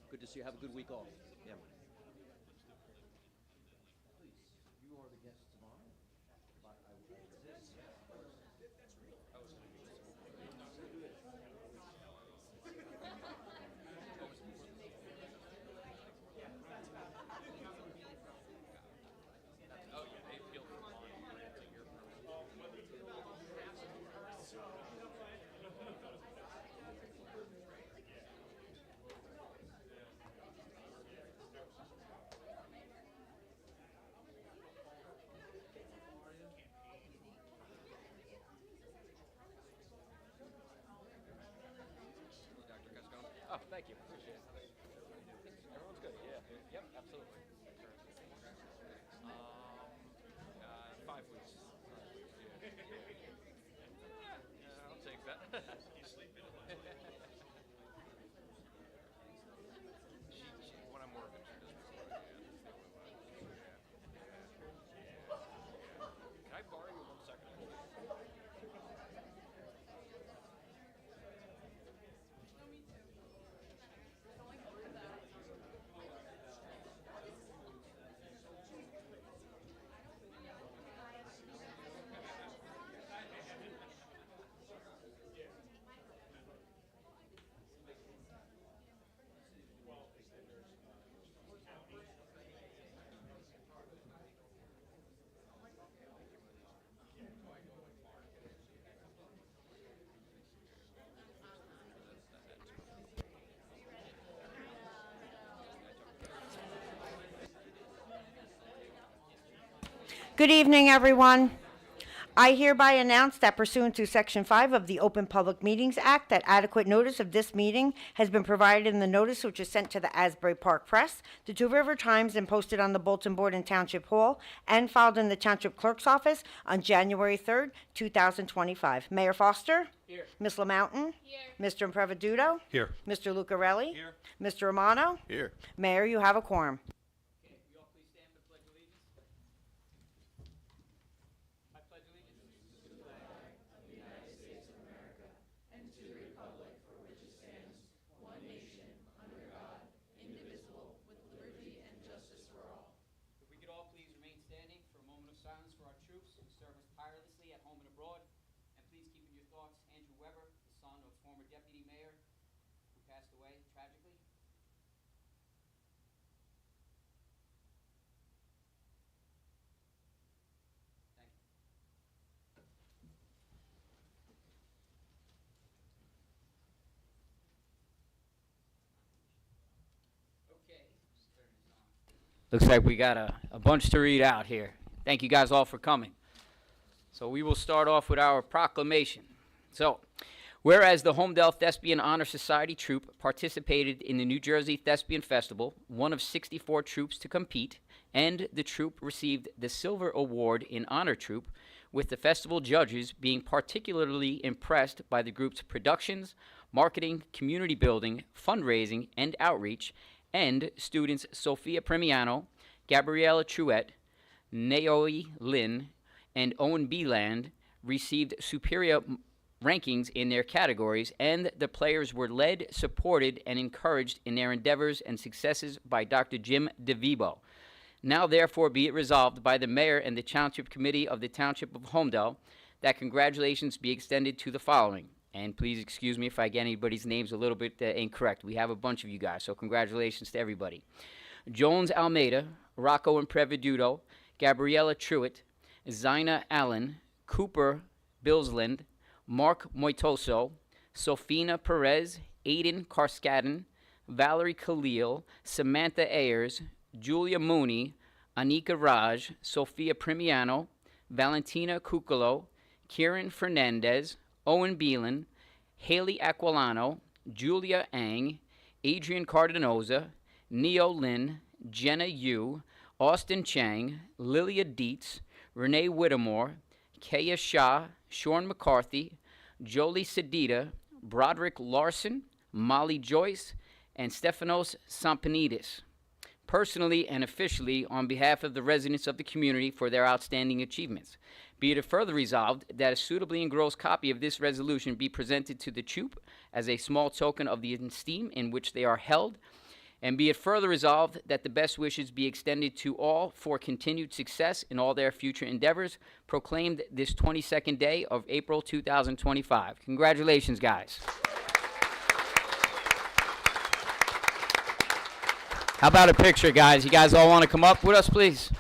Good to see you. Have a good week off. Yeah. You are the guests of honor. Dr. Cascone. Oh, thank you. Appreciate it. Everyone's good. Yeah. Yep. Absolutely. 5 weeks. Yeah, I'll take that. You sleeping? When I'm working, she doesn't sleep. Can I borrow you 1 second? Good evening, everyone. I hereby announce that pursuant to Section 5 of the Open Public Meetings Act, that adequate notice of this meeting has been provided in the notice which is sent to the Asbury Park Press, the Two River Times, and posted on the bulletin board in Township Hall, and filed in the Township Clerk's office on January 3rd, 2025. Mayor Foster? Here. Ms. LaMountain? Here. Mr. Impreviduto? Here. Mr. Lucarelli? Here. Mr. Romano? Here. Mayor, you have a quorum. Okay, we all please stand for the Pledge of Allegiance. I pledge allegiance. If we could all please remain standing for a moment of silence for our troops who serve us tirelessly at home and abroad. And please keep in your thoughts Andrew Weber, the son of former deputy mayor who passed away tragically. Thank you. Okay, let's turn this on. Looks like we got a bunch to read out here. Thank you guys all for coming. So we will start off with our proclamation. So, whereas the Homedale Thespian Honor Society troupe participated in the New Jersey Thespian Festival, one of 64 troupes to compete, and the troupe received the Silver Award in Honor Troupe, with the festival judges being particularly impressed by the group's productions, marketing, community building, fundraising, and outreach, and students Sophia Premiano, Gabriella Truett, Naomi Lynn, and Owen Beeland received superior rankings in their categories, and the players were led, supported, and encouraged in their endeavors and successes by Dr. Jim DeVivo. Now, therefore, be it resolved by the Mayor and the Township Committee of the Township of Homedale that congratulations be extended to the following. And please excuse me if I get anybody's names a little bit incorrect. We have a bunch of you guys, so congratulations to everybody. Jones Almeida, Rocco Impreviduto, Gabriella Truitt, Zina Allen, Cooper Billsland, Mark Moitoso, Sofina Perez, Aiden Karskadin, Valerie Khalil, Samantha Ayers, Julia Mooney, Anika Raj, Sophia Primiano, Valentina Cucolo, Kieran Fernandez, Owen Beelan, Haley Aquilano, Julia Ang, Adrian Cardenoza, Neo Lin, Jenna Yu, Austin Chang, Lilia Dietz, Renee Whittemore, Kaya Shah, Sean McCarthy, Jolie Sedita, Broderick Larson, Molly Joyce, and Stefanos Sampanidis, personally and officially on behalf of the residents of the community for their outstanding achievements. Be it further resolved that a suitably engrossed copy of this resolution be presented to the troupe as a small token of the esteem in which they are held, And be it further resolved that the best wishes be extended to all for continued success in all their future endeavors, proclaimed this 22nd day of April 2025. Congratulations, guys. How about a picture, guys? You guys all want to come up with us, please?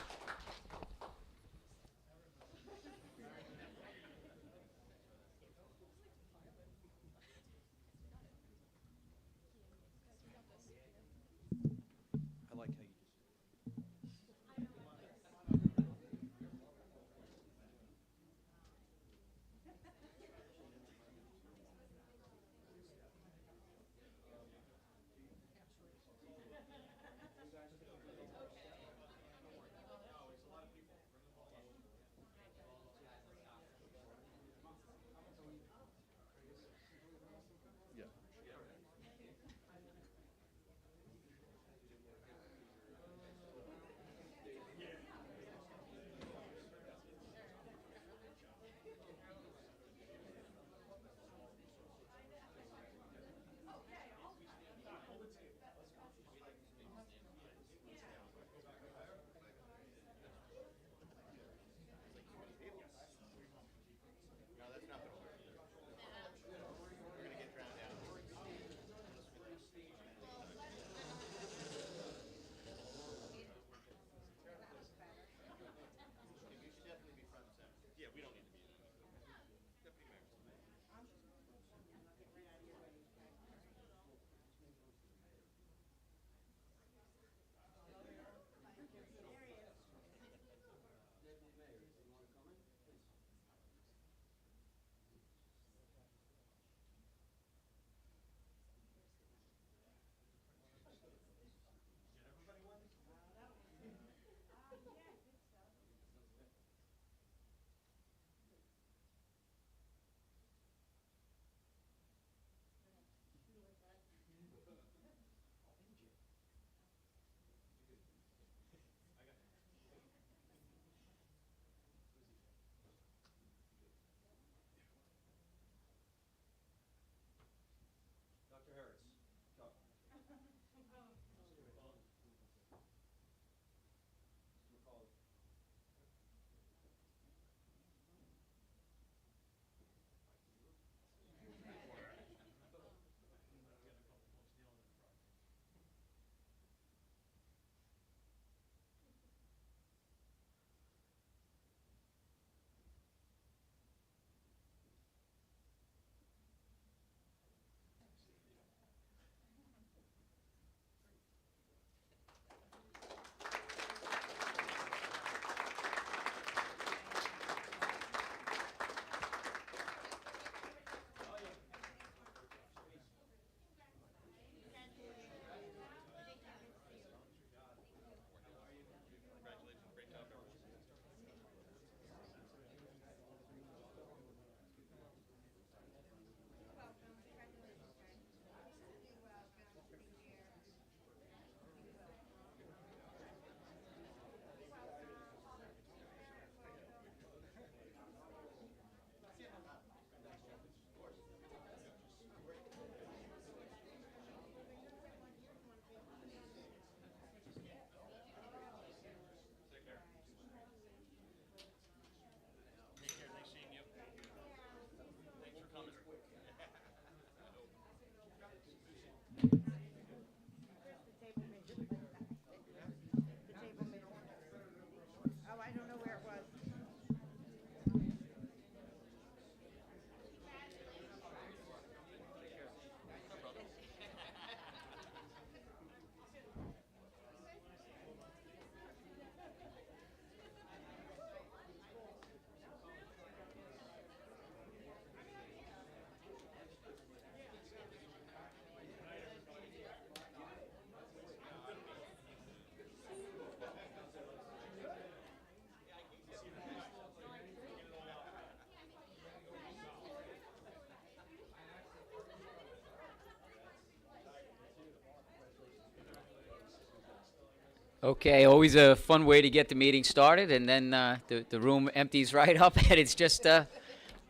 Okay, always a fun way to get the meeting started, and then the room empties right up, and it's just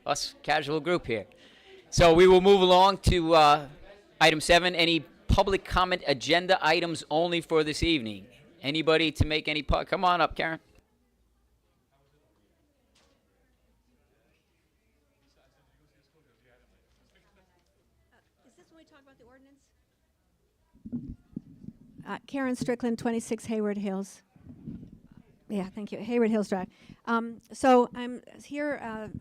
us casual group here. So we will move along to item 7, any public comment agenda items only for this evening. Anybody to make any come on up, Karen. Is this when we talk about the ordinance? Karen Strickland, 26 Hayward Hills. Yeah, thank you. Hayward Hills Drive. So I'm here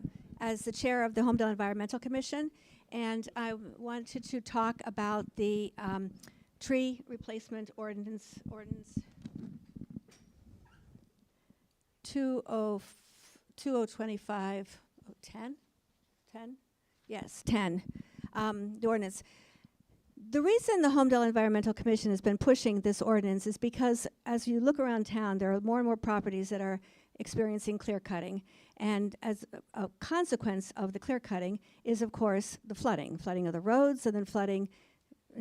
as the chair of the Homedale Environmental Commission, and I wanted to talk about the tree replacement ordinance 2025, 10? Yes, 10. The ordinance. The reason the Homedale Environmental Commission has been pushing this ordinance is because as you look around town, there are more and more properties that are experiencing clear cutting. And as a consequence of the clear cutting is, of course, the flooding of the roads and then flooding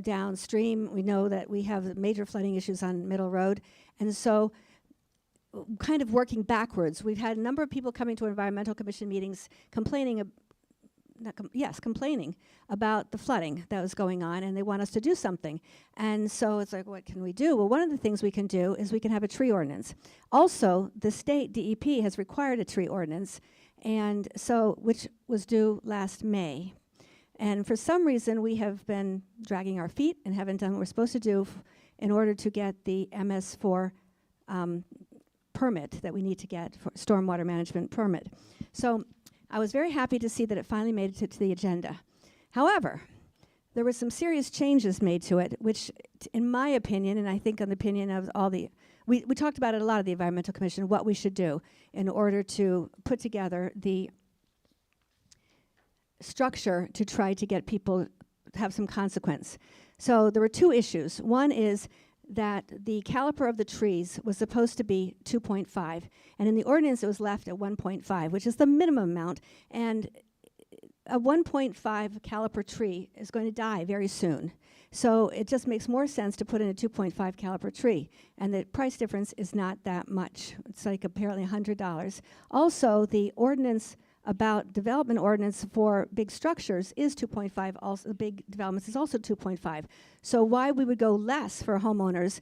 downstream. We know that we have major flooding issues on Middle Road. And so kind of working backwards, we've had a number of people coming to Environmental Commission meetings complaining about the flooding that was going on, and they want us to do something. And so it's like, what can we do? Well, one of the things we can do is we can have a tree ordinance. Also, the state DEP has required a tree ordinance, and so which was due last May. And for some reason, we have been dragging our feet and haven't done what we're supposed to do in order to get the MS4 permit that we need to get for stormwater management permit. So I was very happy to see that it finally made it to the agenda. However, there were some serious changes made to it, which, in my opinion, and I think on the opinion of all the, we talked about it a lot at the Environmental Commission, what we should do in order to put together the structure to try to get people to have some consequence. So there were two issues. One is that the caliper of the trees was supposed to be 2.5, and in the ordinance it was left at 1.5, which is the minimum amount, and a 1.5 caliper tree is going to die very soon. So it just makes more sense to put in a 2.5 caliper tree, and the price difference is not that much. It's like apparently $100. Also, the ordinance about development ordinance for big structures is 2.5, also the big developments is also 2.5. So why we would go less for homeowners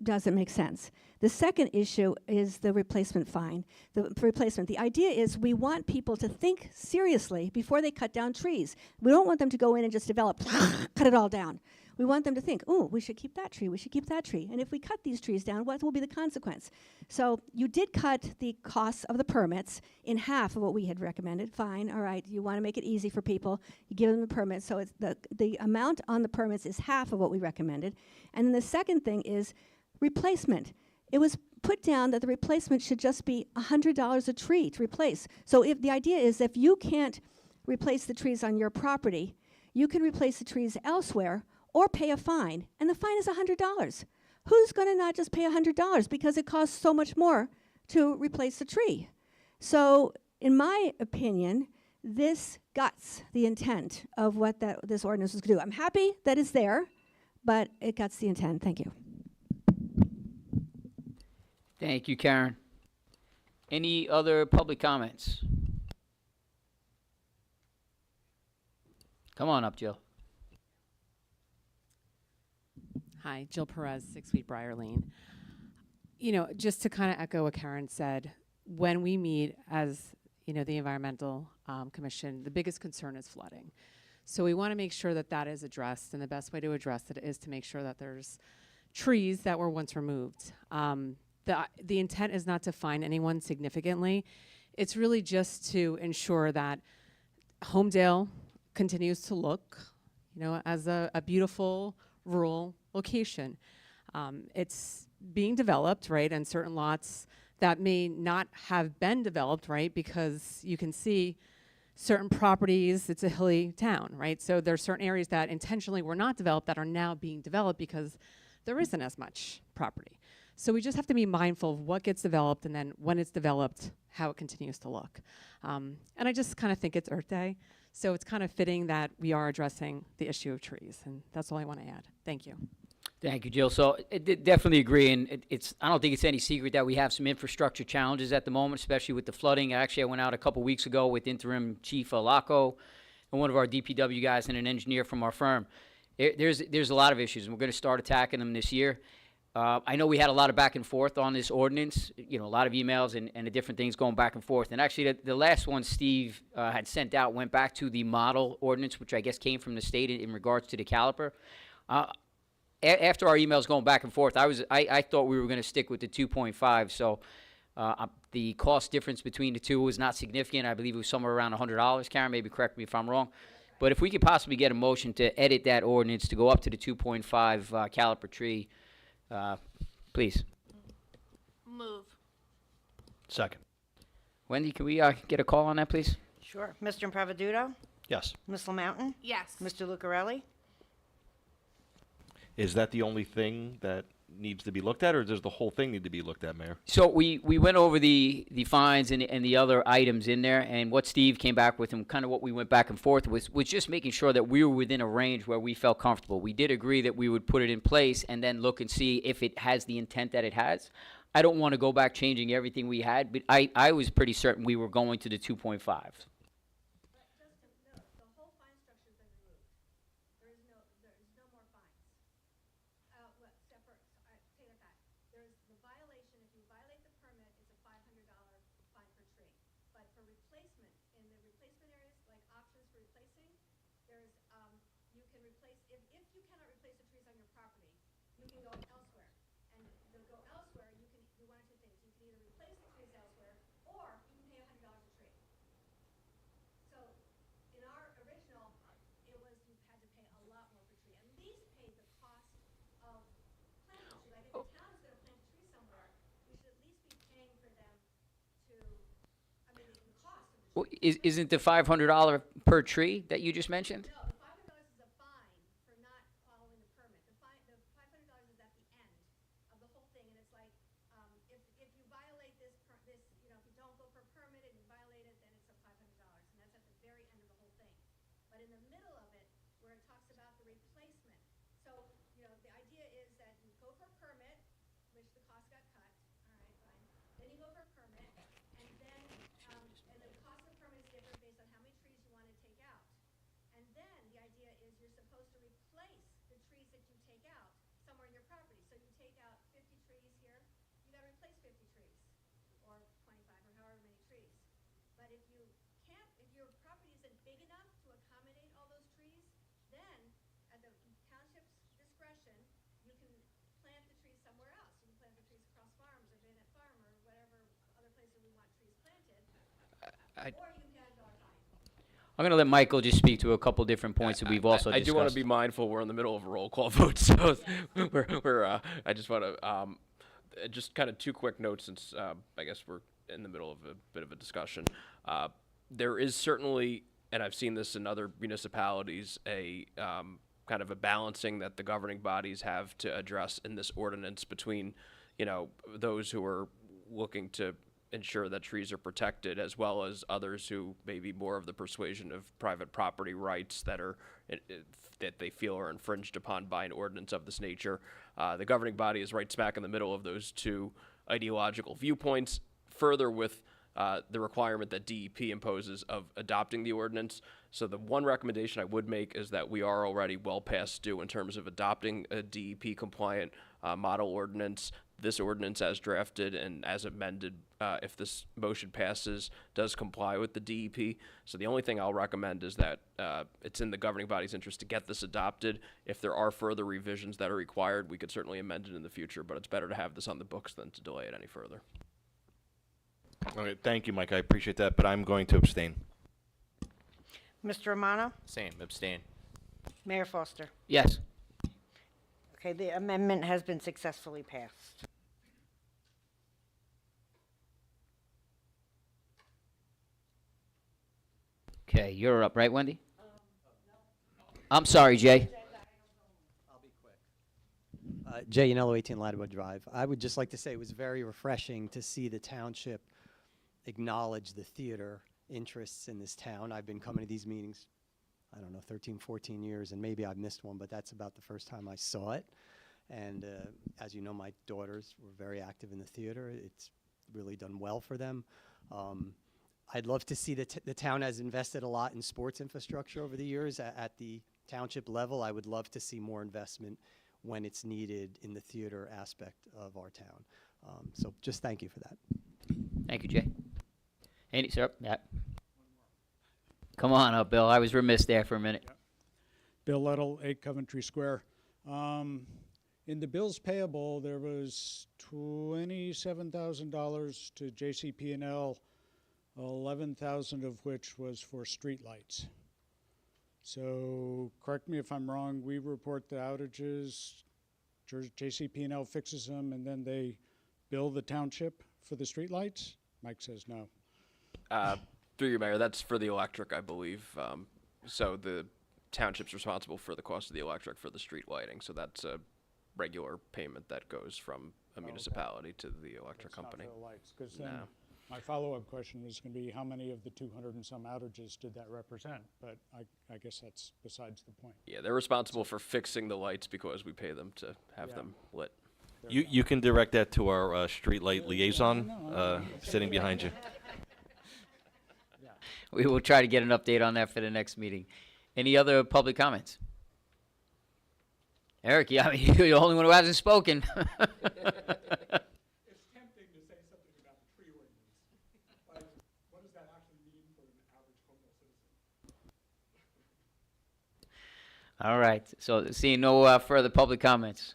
doesn't make sense. The second issue is the replacement fine. The replacement. The idea is we want people to think seriously before they cut down trees. We don't want them to go in and just develop, cut it all down. We want them to think, oh, we should keep that tree, we should keep that tree. And if we cut these trees down, what will be the consequence? So you did cut the costs of the permits in half of what we had recommended. Fine, all right, you want to make it easy for people. You give them the permits, so it's the amount on the permits is half of what we recommended. And then the second thing is replacement. It was put down that the replacement should just be $100 a tree to replace. So if the idea is if you can't replace the trees on your property, you can replace the trees elsewhere or pay a fine, and the fine is $100. Who's going to not just pay $100 because it costs so much more to replace the tree? So, in my opinion, this guts the intent of what this ordinance was going to do. I'm happy that it's there, but it guts the intent. Thank you. Thank you, Karen. Any other public comments? Come on up, Jill. Hi, Jill Perez, 6 Sweet Briar Lane. You know, just to kind of echo what Karen said, when we meet as, you know, the Environmental Commission, the biggest concern is flooding. So we want to make sure that that is addressed, and the best way to address it is to make sure that there's trees that were once removed. The intent is not to fine anyone significantly. It's really just to ensure that Homedale continues to look, you know, as a beautiful rural location. It's being developed, right, and certain lots that may not have been developed, right, because you can see certain properties, it's a hilly town, right? So there's certain areas that intentionally were not developed that are now being developed because there isn't as much property. So we just have to be mindful of what gets developed and then when it's developed, how it continues to look. And I just kind of think it's Earth Day, so it's kind of fitting that we are addressing the issue of trees, and that's all I want to add. Thank you. Thank you, Jill. So definitely agree, and I don't think it's any secret that we have some infrastructure challenges at the moment, especially with the flooding. Actually, I went out a couple weeks ago with Interim Chief Alaco and one of our DPW guys and an engineer from our firm. There's a lot of issues, and we're going to start attacking them this year. I know we had a lot of back and forth on this ordinance, a lot of emails and the different things going back and forth. And actually, the last one Steve had sent out went back to the model ordinance, which I guess came from the state in regards to the caliper. After our emails going back and forth, I thought we were going to stick with the 2.5. So the cost difference between the two was not significant. I believe it was somewhere around $100. Karen, maybe correct me if I'm wrong. But if we could possibly get a motion to edit that ordinance to go up to the 2.5 caliper tree, please. Move. Second. Wendy, can we get a call on that, please? Sure. Mr. Improvisato? Yes. Ms. Lamountain? Yes. Mr. Lucarelli? Is that the only thing that needs to be looked at, or does the whole thing need to be looked at, Mayor? So we went over the fines and the other items in there, and what Steve came back with and kind of what we went back and forth was just making sure that we were within a range where we felt comfortable. We did agree that we would put it in place and then look and see if it has the intent that it has. I don't want to go back changing everything we had, but I was pretty certain we were going to the 2.5. Well, isn't the $500 per tree that you just mentioned? I'm going to let Michael just speak to a couple different points that we've also I discussed. do want to be mindful. We're in the middle of a roll call vote, so I just want to just kind of two quick notes since I guess we're in the middle of a bit of a discussion. There is certainly, and I've seen this in other municipalities, a kind of a balancing that the governing bodies have to address in this ordinance between, those who are looking to ensure that trees are protected, as well as others who may be more of the persuasion of private property rights that are that they feel are infringed upon by an ordinance of this nature. The governing body is right smack in the middle of those two ideological viewpoints. Further, with the requirement that DEP imposes of adopting the ordinance. So the one recommendation I would make is that we are already well past due in terms of adopting a DEP compliant model ordinance. This ordinance as drafted and as amended, if this motion passes, does comply with the DEP. So the only thing I'll recommend is that it's in the governing body's interest to get this adopted. If there are further revisions that are required, we could certainly amend it in the future, but it's better to have this on the books than to delay it any further. Okay, thank you, Mike. I appreciate that, but I'm going to abstain. Mr. Romano? Same, abstain. Mayor Foster? Yes. Okay, the amendment has been successfully passed. Okay, you're up, right, Wendy? I'm sorry, Jay. Jay Yanello, 18 Ladwood Drive. I would just like to say it was very refreshing to see the township acknowledge the theater interests in this town. I've been coming to these meetings, 13, 14 years, and maybe I've missed one, but that's about the first time I saw it. And as you know, my daughters were very active in the theater. It's really done well for them. I'd love to see the town has invested a lot in sports infrastructure over the years at the township level, I would love to see more investment when it's needed in the theater aspect of our town. So just thank you for that. Thank you, Jay. Andy, sir, yeah. Come on up, Bill. I was remiss there for a minute. Bill Lettle, 8 Coventry Square. In the bills payable, there was $27,000 to JCP&L, 11,000 of which was for streetlights. So correct me if I'm wrong, we report the outages, JCP&L fixes them, and then they bill the township for the streetlights? Mike says no. Through you, Mayor, that's for the electric, I believe. So the township's responsible for the cost of the electric for the street lighting. So that's a regular payment that goes from a municipality to the electric company. Not for the lights, 'cause then No. my follow-up question was going to be how many of the 200 and some outages did that represent? But I guess that's besides the point. Yeah, they're responsible for fixing the lights because we pay them to have Yeah. them lit. You can direct that to our street light liaison sitting behind you. We will try to get an update on that for the next meeting. Any other public comments? Eric, yeah, I mean, you're the only one who hasn't spoken. It's tempting to say something about the tree ordinance, but what does that actually mean for an average Cornwall citizen? All right, so seeing no further public comments.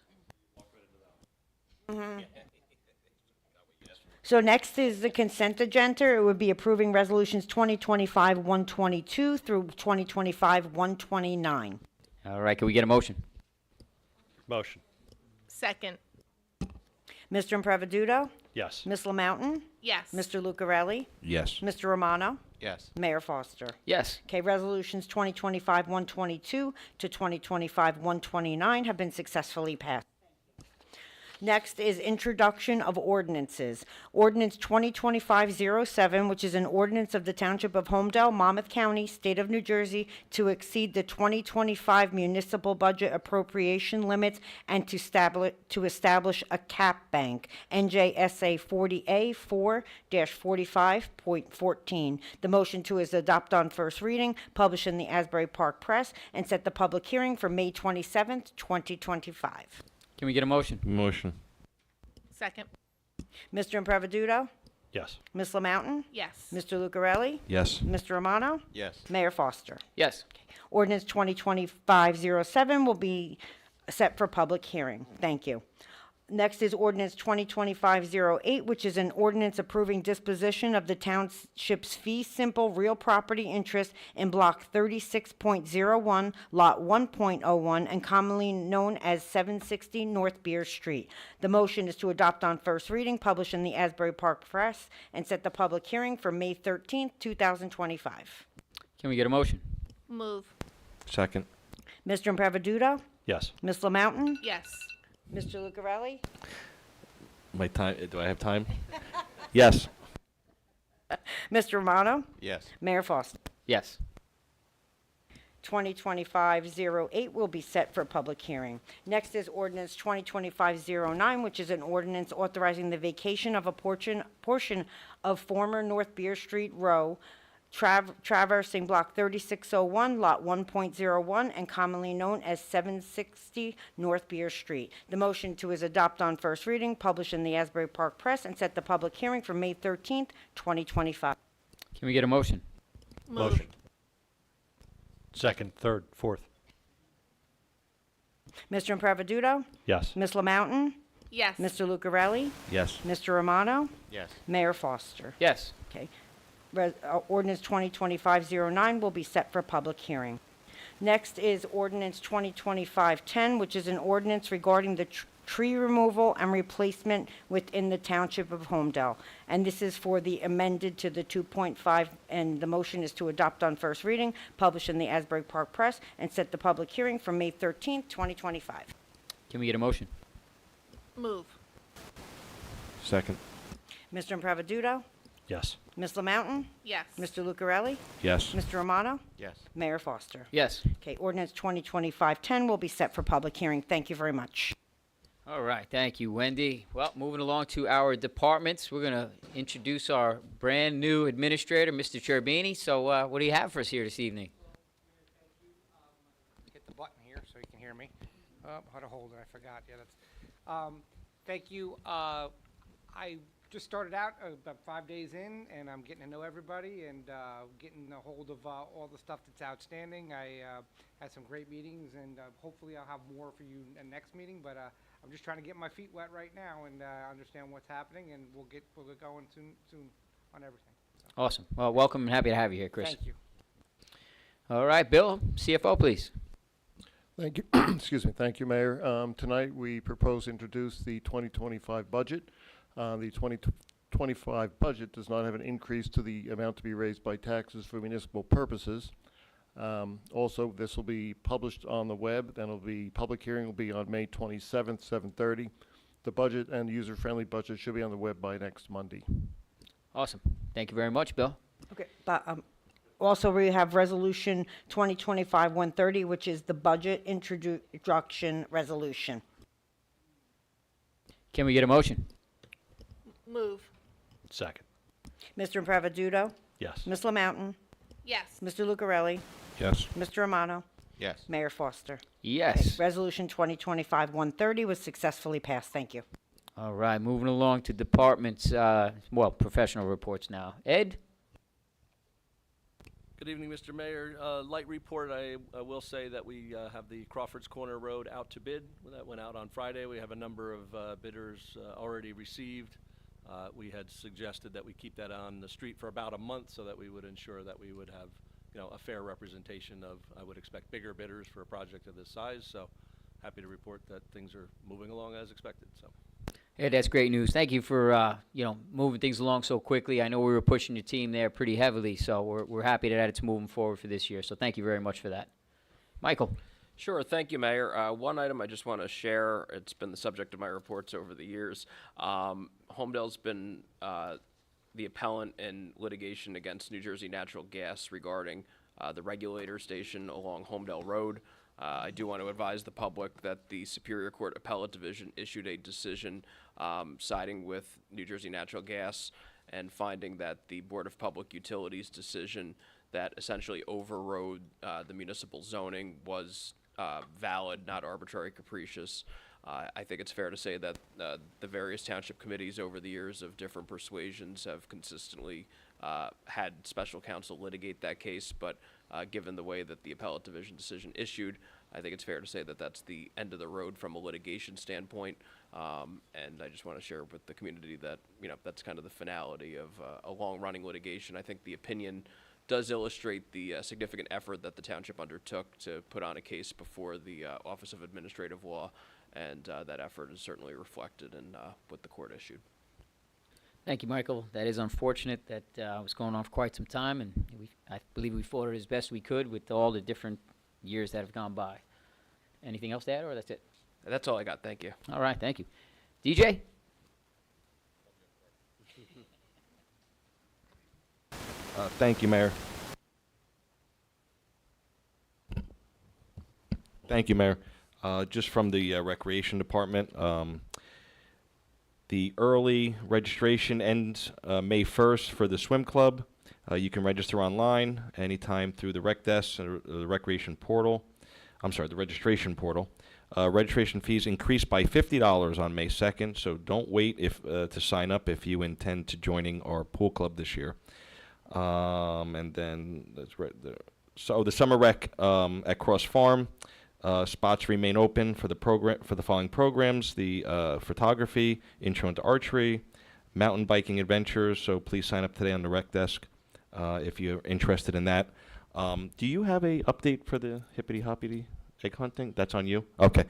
So next is the consent agenda. It would be approving resolutions 2025-122 through 2025-129. All right, can we get a motion? Motion. Second. Mr. Impreviduto? Yes. Ms. LaMountain? Yes. Mr. Lucarelli? Yes. Mr. Romano? Yes. Mayor Foster? Yes. Okay, resolutions 2025-122 to 2025-129 have been successfully passed. Next is introduction of ordinances. Ordinance 2025-07, which is an ordinance of the Township of Homedale, Monmouth County, State of New Jersey, to exceed the 2025 municipal budget appropriation limits and to establish a cap bank, NJSA 40A 4-45.14. The motion to is adopt on first reading, published in the Asbury Park Press, and set the public hearing for May 27th, 2025. Can we get a motion? Motion. Second. Mr. Impreviduto? Yes. Ms. LaMountain? Yes. Mr. Lucarelli? Yes. Mr. Romano? Yes. Mayor Foster? Yes. Ordinance 2025-07 will be set for public hearing. Thank you. Next is ordinance 2025-08, which is an ordinance approving disposition of the township's fee simple real property interest in block 36.01, lot 1.01, and commonly known as 760 North Beer Street. The motion is to adopt on first reading, published in the Asbury Park Press, and set the public hearing for May 13th, 2025. Can we get a motion? Move. Second. Mr. Impreviduto? Yes. Ms. LaMountain? Yes. Mr. Lucarelli? My time. Do I have time? Yes. Mr. Romano? Yes. Mayor Foster? Yes. 2025-08 will be set for public hearing. Next is ordinance 2025-09, which is an ordinance authorizing the vacation of a portion of former North Beer Street Row, traversing block 3601, lot 1.01, and commonly known as 760 North Beer Street. The motion to is adopt on first reading, published in the Asbury Park Press, and set the public hearing for May 13th, 2025. Can we get a motion? Move. Second, third, fourth. Mr. Impreviduto? Yes. Ms. LaMountain? Yes. Mr. Lucarelli? Yes. Mr. Romano? Yes. Mayor Foster? Yes. Okay. Ordinance 2025-09 will be set for public hearing. Next is ordinance 2025-10, which is an ordinance regarding the tree removal and replacement within the Township of Homedale. And this is for the amended to the 2.5, and the motion is to adopt on first reading, published in the Asbury Park Press, and set the public hearing for May 13th, 2025. Can we get a motion? Move. Second. Mr. Impreviduto? Yes. Ms. LaMountain? Yes. Mr. Lucarelli? Yes. Mr. Romano? Yes. Mayor Foster? Yes. Okay, ordinance 2025-10 will be set for public hearing. Thank you very much. All right, thank you, Wendy. Well, moving along to our departments, we're going to introduce our brand-new administrator, Mr. Cherbini. So what do you have for us here this evening? How to hold it, I forgot. Yeah, that's, thank you. I just started out about 5 days in, and I'm getting to know everybody and getting a hold of all the stuff that's outstanding. I had some great meetings, and hopefully I'll have more for you in the next meeting, but I'm just trying to get my feet wet right now and understand what's happening, and we'll get going soon on everything. So, Awesome. Well, welcome and happy to have you here, Chris. thank you. All right, Bill, CFO, please. Thank you. Excuse me. Thank you, Mayor. Tonight we propose to introduce the 2025 budget. The 2025 budget does not have an increase to the amount to be raised by taxes for municipal purposes. Also, this will be published on the web. Then public hearing will be on May 27th, 7:30. The budget and user-friendly budget should be on the web by next Monday. Awesome. Thank you very much, Bill. Okay, but also we have Resolution 2025-130, which is the budget introduction resolution. Can we get a motion? Move. Second. Mr. Improvisato? Yes. Ms. LaMountain? Yes. Mr. Lucarelli? Yes. Mr. Romano? Yes. Mayor Foster? Yes. Resolution 2025-130 was successfully passed. Thank you. All right, moving along to departments, professional reports now. Ed? Good evening, Mr. Mayor. Light report, I will say that we have the Crawford's Corner Road out to bid. That went out on Friday. We have a number of bidders already received. We had suggested that we keep that on the street for about a month so that we would ensure that we would have, a fair representation of, I would expect, bigger bidders for a project of this size. So happy to report that things are moving along as expected. So. Ed, that's great news. Thank you for, moving things along so quickly. I know we were pushing your team there pretty heavily, so we're happy that it's moving forward for this year. So thank you very much for that. Michael? Sure. Thank you, Mayor. One item I just want to share, it's been the subject of my reports over the years. Homedale's been the appellant in litigation against New Jersey Natural Gas regarding the regulator station along Homedale Road. I do want to advise the public that the Superior Court Appellate Division issued a decision siding with New Jersey Natural Gas and finding that the Board of Public Utilities decision that essentially overrode the municipal zoning was valid, not arbitrary, capricious. I think it's fair to say that the various township committees over the years of different persuasions have consistently had special counsel litigate that case, but given the way that the appellate division decision issued, I think it's fair to say that that's the end of the road from a litigation standpoint. And I just want to share with the community that, that's kind of the finality of a long-running litigation. I think the opinion does illustrate the significant effort that the township undertook to put on a case before the Office of Administrative Law, and that effort is certainly reflected in what the court issued. Thank you, Michael. That is unfortunate. That was going on for quite some time, and I believe we fought it as best we could with all the different years that have gone by. Anything else to add, or that's it? That's all I got. Thank you. All right, thank you. DJ? Thank you, Mayor. Thank you, Mayor. Just from the Recreation Department, the early registration ends May 1st for the swim club. You can register online anytime through the rec desk or the recreation portal. The registration portal. Registration fees increased by $50 on May 2nd, so don't wait to sign up if you intend to joining our pool club this year. And then the summer rec at Cross Farm. Spots remain open for the following programs: the photography, intro into archery, mountain biking adventures. So please sign up today on the rec desk if you're interested in that. Do you have a update for the hippity hoppity egg hunting? That's on you. Okay.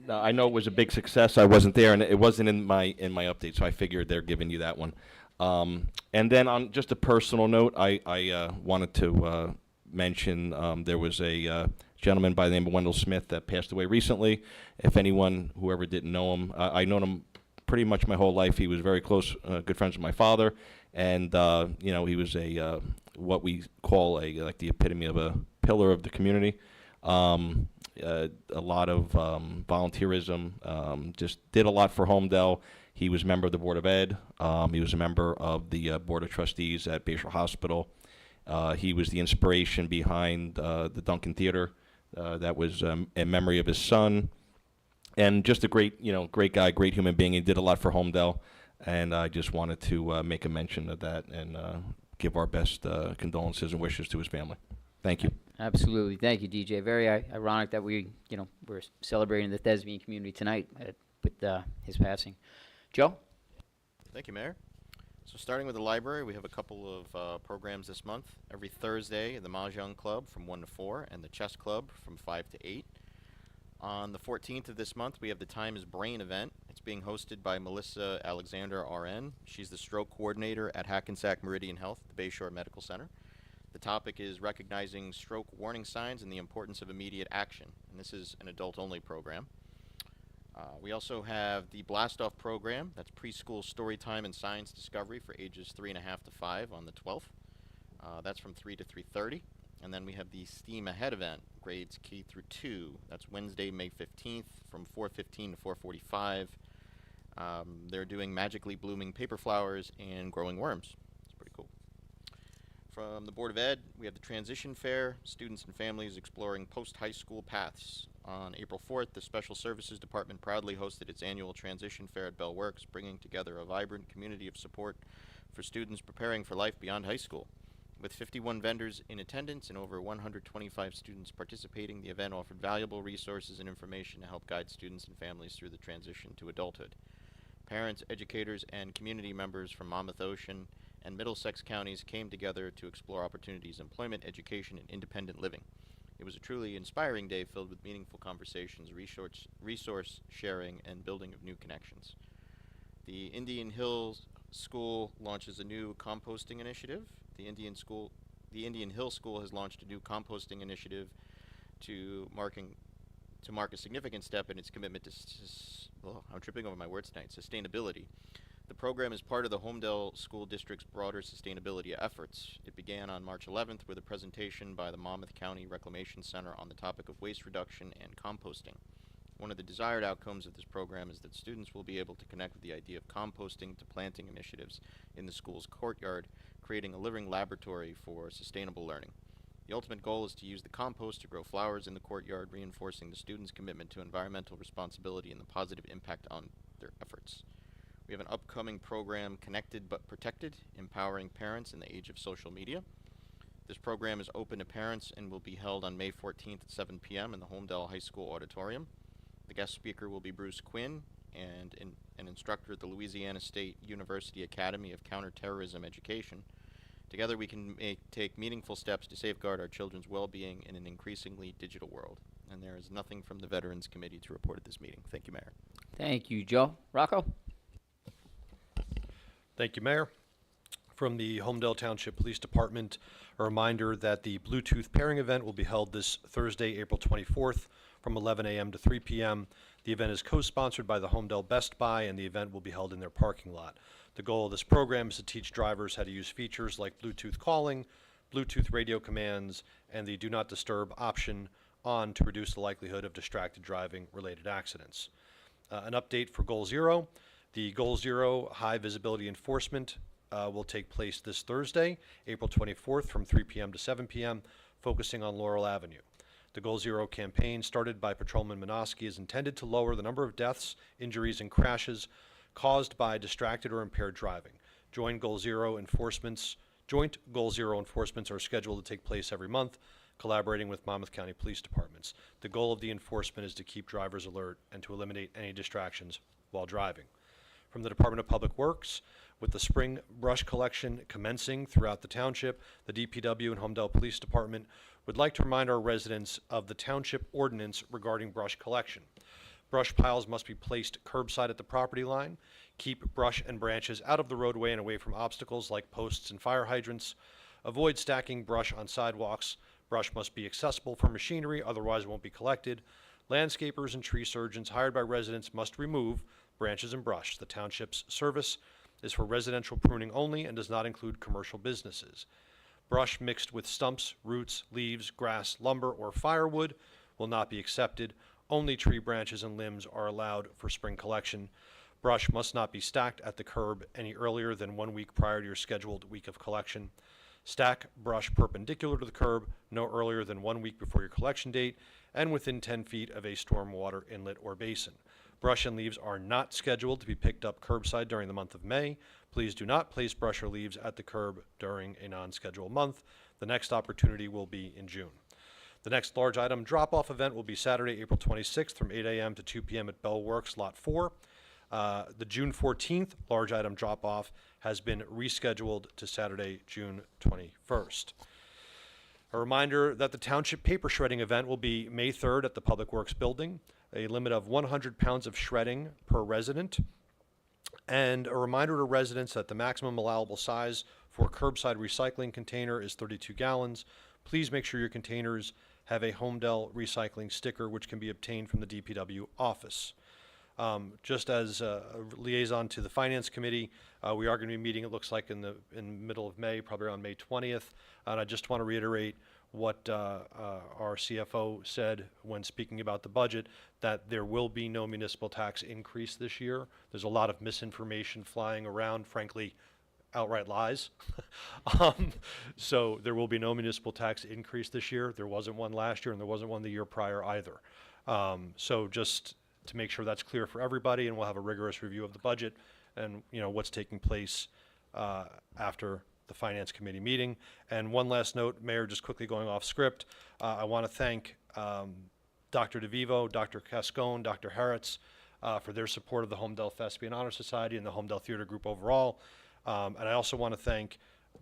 Now, I know it was a big success. I wasn't there, and it wasn't in my update, so I figured they're giving you that one. And then on just a personal note, I wanted to mention there was a gentleman by the name of Wendell Smith that passed away recently. If anyone, whoever didn't know him, I've known him pretty much my whole life. He was very close, good friends with my father, and he was a what we call like the epitome of a pillar of the community. A lot of volunteerism, just did a lot for Homedale. He was a member of the Board of Ed. He was a member of the Board of Trustees at Bayshore Hospital. He was the inspiration behind the Duncan Theater That was in memory of his son, and just a great, great guy, great human being. He did a lot for Homedale, and I just wanted to make a mention of that and give our best condolences and wishes to his family. Thank you. Absolutely. Thank you, DJ. Very ironic that we're celebrating the thespian community tonight with his passing. Joe? Thank you, Mayor. So starting with the library, we have a couple of programs this month. Every Thursday, the Mahjong Club from 1 to 4 and the Chess Club from 5 to 8. On the 14th of this month, we have the Time is Brain event. It's being hosted by Melissa Alexander, RN. She's the stroke coordinator at Hackensack Meridian Health at the Bayshore Medical Center. The topic is recognizing stroke warning signs and the importance of immediate action. And this is an adult-only program. We also have the Blast-Off program. That's preschool story time and science discovery for ages 3.5 to 5 on the 12th. That's from 3 to 3:30. And then we have the STEAM Ahead event, grades K through 2. That's Wednesday, May 15th from 4:15 to 4:45. They're doing magically blooming paper flowers and growing worms. It's pretty cool. From the Board of Ed, we have the Transition Fair, students and families exploring post-high school paths. On April 4th, the Special Services Department proudly hosted its annual Transition Fair at Bell Works, bringing together a vibrant community of support for students preparing for life beyond high school. With 51 vendors in attendance and over 125 students participating, the event offered valuable resources and information to help guide students and families through the transition to adulthood. Parents, educators, and community members from Monmouth Ocean and Middlesex counties came together to explore opportunities, employment, education, and independent living. It was a truly inspiring day filled with meaningful conversations, resource sharing, and building of new connections. The Indian Hills School launches a new composting initiative. The Indian Hill School has launched a new composting initiative to mark a significant step in its commitment to I'm tripping over my words tonight, sustainability. The program is part of the Homedale School District's broader sustainability efforts. It began on March 11th with a presentation by the Monmouth County Reclamation Center on the topic of waste reduction and composting. One of the desired outcomes of this program is that students will be able to connect with the idea of composting to planting initiatives in the school's courtyard, creating a living laboratory for sustainable learning. The ultimate goal is to use the compost to grow flowers in the courtyard, reinforcing the students' commitment to environmental responsibility and the positive impact on their efforts. We have an upcoming program, Connected But Protected, empowering parents in the age of social media. This program is open to parents and will be held on May 14th at 7 p.m. in the Homedale High School auditorium. The guest speaker will be Bruce Quinn, and an instructor at the Louisiana State University Academy of Counterterrorism Education. Together we can take meaningful steps to safeguard our children's well-being in an increasingly digital world. And there is nothing from the Veterans Committee to report at this meeting. Thank you, Mayor. Thank you, Joe. Rocco? Thank you, Mayor. From the Homedale Township Police Department, a reminder that the Bluetooth pairing event will be held this Thursday, April 24th from 11 a.m. to 3 p.m. The event is co-sponsored by the Homedale Best Buy, and the event will be held in their parking lot. The goal of this program is to teach drivers how to use features like Bluetooth calling, Bluetooth radio commands, and the Do Not Disturb option on to reduce the likelihood of distracted driving-related accidents. An update for Goal Zero. The Goal Zero High Visibility Enforcement will take place this Thursday, April 24th from 3 p.m. to 7 p.m., focusing on Laurel Avenue. The Goal Zero campaign, started by Patrolman Minoski, is intended to lower the number of deaths, injuries, and crashes caused by distracted or impaired driving. Joint Goal Zero enforcements are scheduled to take place every month, collaborating with Monmouth County Police Departments. The goal of the enforcement is to keep drivers alert and to eliminate any distractions while driving. From the Department of Public Works, with the spring brush collection commencing throughout the township, the DPW and Homedale Police Department would like to remind our residents of the township ordinance regarding brush collection. Brush piles must be placed curbside at the property line. Keep brush and branches out of the roadway and away from obstacles like posts and fire hydrants. Avoid stacking brush on sidewalks. Brush must be accessible for machinery, otherwise it won't be collected. Landscapers and tree surgeons hired by residents must remove branches and brush. The township's service is for residential pruning only and does not include commercial businesses. Brush mixed with stumps, roots, leaves, grass, lumber, or firewood will not be accepted. Only tree branches and limbs are allowed for spring collection. Brush must not be stacked at the curb any earlier than 1 week prior to your scheduled week of collection. Stack brush perpendicular to the curb no earlier than 1 week before your collection date and within 10 feet of a stormwater inlet or basin. Brush and leaves are not scheduled to be picked up curbside during the month of May. Please do not place brush or leaves at the curb during a non-scheduled month. The next opportunity will be in June. The next large item drop-off event will be Saturday, April 26th from 8 a.m. to 2 p.m. at Bell Works, Lot 4. The June 14th large item drop-off has been rescheduled to Saturday, June 21st. A reminder that the Township Paper Shredding event will be May 3rd at the Public Works Building, a limit of 100 pounds of shredding per resident. And a reminder to residents that the maximum allowable size for a curbside recycling container is 32 gallons. Please make sure your containers have a Homedale recycling sticker, which can be obtained from the DPW office. Just as a liaison to the Finance Committee, we are going to be meeting, it looks like, in the middle of May, probably around May 20th. And I just want to reiterate what our CFO said when speaking about the budget, that there will be no municipal tax increase this year. There's a lot of misinformation flying around, frankly, outright lies. So there will be no municipal tax increase this year. There wasn't one last year, and there wasn't one the year prior either. So just to make sure that's clear for everybody, and we'll have a rigorous review of the budget and what's taking place after the Finance Committee meeting. And one last note, Mayor, just quickly going off script, I want to thank Dr. DeVivo, Dr. Cascone, Dr. Harretz for their support of the Homedale Thespian Honor Society and the Homedale Theater Group overall. And I also want to thank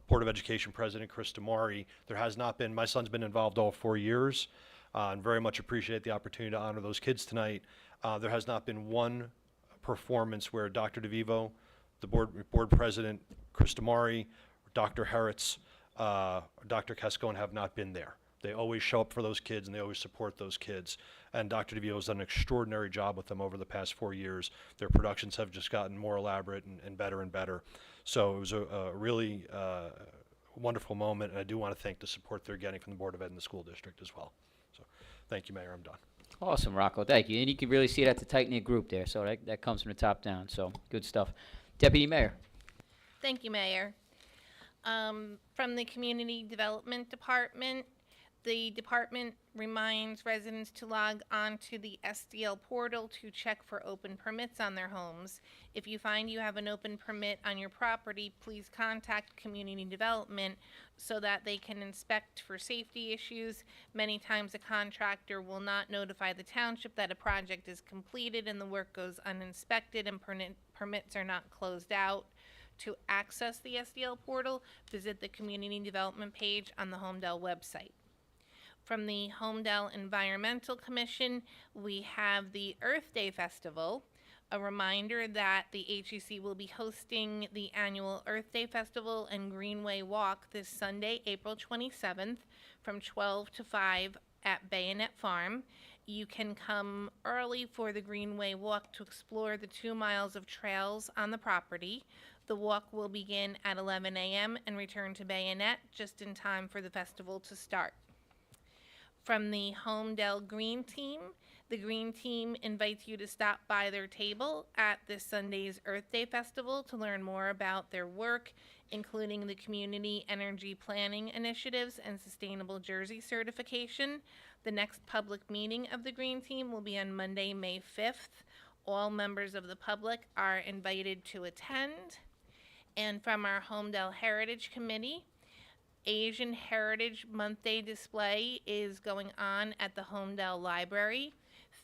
Board of Education President Chris Damari. There has not been, my son's been involved all 4 years, and very much appreciate the opportunity to honor those kids tonight. There has not been one performance where Dr. DeVivo, the board president, Chris Damari, Dr. Harretz, Dr. Cascone have not been there. They always show up for those kids, and they always support those kids. And Dr. DeVivo has done an extraordinary job with them over the past 4 years. Their productions have just gotten more elaborate and better and better. So it was a really wonderful moment, and I do want to thank the support they're getting from the Board of Ed and the school district as well. So thank you, Mayor. I'm done. Awesome, Rocco. Thank you. And you can really see that's a tight-knit group there, so that comes from the top down. So good stuff. Deputy Mayor. Thank you, Mayor. From the Community Development Department, the department reminds residents to log on to the SDL portal to check for open permits on their homes. If you find you have an open permit on your property, please contact Community Development so that they can inspect for safety issues. Many times a contractor will not notify the township that a project is completed and the work goes uninspected and permits are not closed out. To access the SDL portal, visit the Community Development page on the Homedale website. From the Homedale Environmental Commission, we have the Earth Day Festival. A reminder that the HEC will be hosting the annual Earth Day Festival and Greenway Walk this Sunday, April 27th, from 12 to 5 at Bayonet Farm. You can come early for the Greenway Walk to explore the 2 miles of trails on the property. The walk will begin at 11 a.m. and return to Bayonet just in time for the festival to start. From the Homedale Green Team, the Green Team invites you to stop by their table at this Sunday's Earth Day Festival to learn more about their work, including the Community Energy Planning Initiatives and Sustainable Jersey certification. The next public meeting of the Green Team will be on Monday, May 5th. All members of the public are invited to attend. And from our Homedale Heritage Committee, Asian Heritage Month Day display is going on at the Homedale Library.